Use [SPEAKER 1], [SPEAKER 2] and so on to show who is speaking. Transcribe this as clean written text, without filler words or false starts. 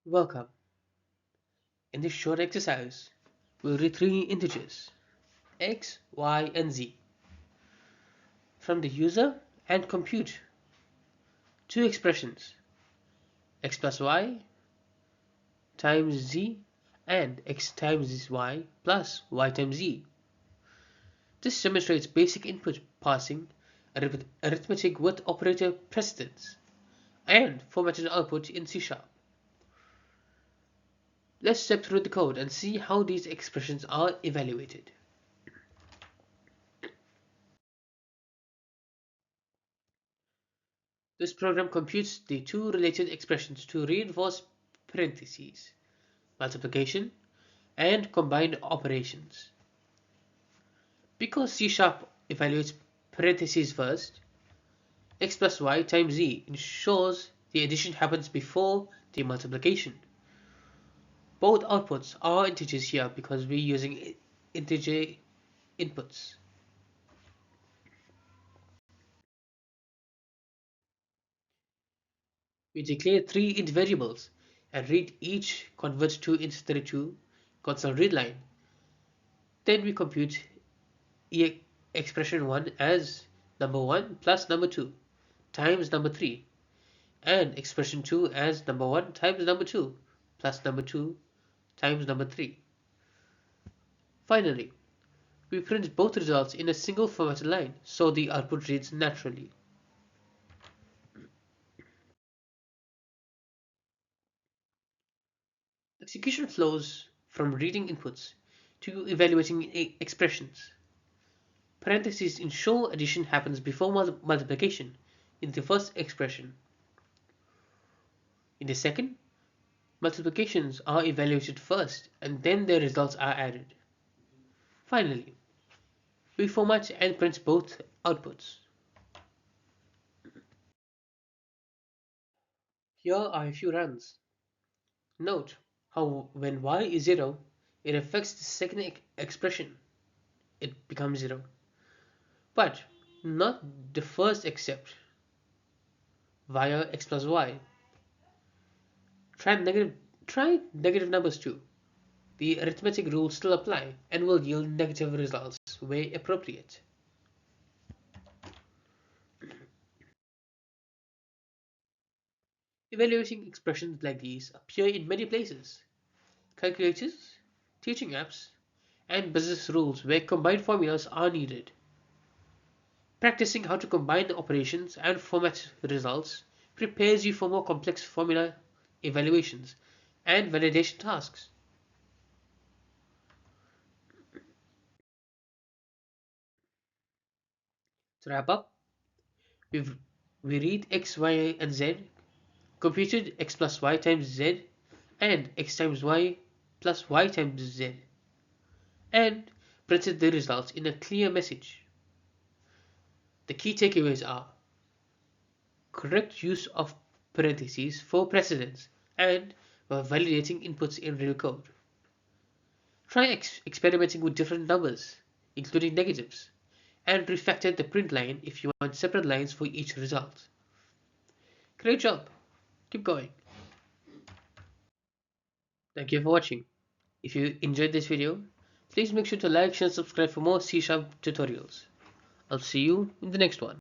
[SPEAKER 1] Welcome. In this short exercise, we'll read three integers x, y, and z from the user and compute two expressions x plus y times z and x times y plus y times z. This demonstrates basic input passing, arithmetic with operator precedence, and formatted output in C#. Let's step through the code and see how these expressions are evaluated. This program computes the two related expressions to reinforce parentheses, multiplication, and combined operations. Because C# evaluates parentheses first, x plus y times z ensures the addition happens before the multiplication. Both outputs are integers here because we're using integer inputs. We declare three int variables and read each converts to int32 Console.WriteLine. Then we compute expression 1 as number 1 plus number 2 times number 3 and expression 2 as number 1 times number 2 plus number 2 times number 3. Finally, we print both results in a single formatted line so the output reads naturally. Execution flows from reading inputs to evaluating expressions. Parentheses ensure addition happens before multiplication in the first expression. In the second, multiplications are evaluated first and then their results are added. Finally, we format and print both outputs. Here are a few runs. Note how when y is 0, it affects the second expression. It becomes 0. But not the first except via x plus y. Try negative numbers too. The arithmetic rules still apply and will yield negative results where appropriate. Evaluating expressions like these appear in many places: calculators, teaching apps, and business rules where combined formulas are needed. Practicing how to combine the operations and format results prepares you for more complex formula evaluations and validation tasks. To wrap up, we've, we read x, y, and z, computed x plus y times z, and x times y plus y times z, and printed the results in a clear message. The key takeaways are correct use of parentheses for precedence and validating inputs in real code. Try experimenting with different numbers, including negatives, and refactor the print line if you want separate lines for each result. Great job! Keep going. Thank you for watching. If you enjoyed this video, please make sure to like, share, and subscribe for more C# tutorials. I'll see you in the next one.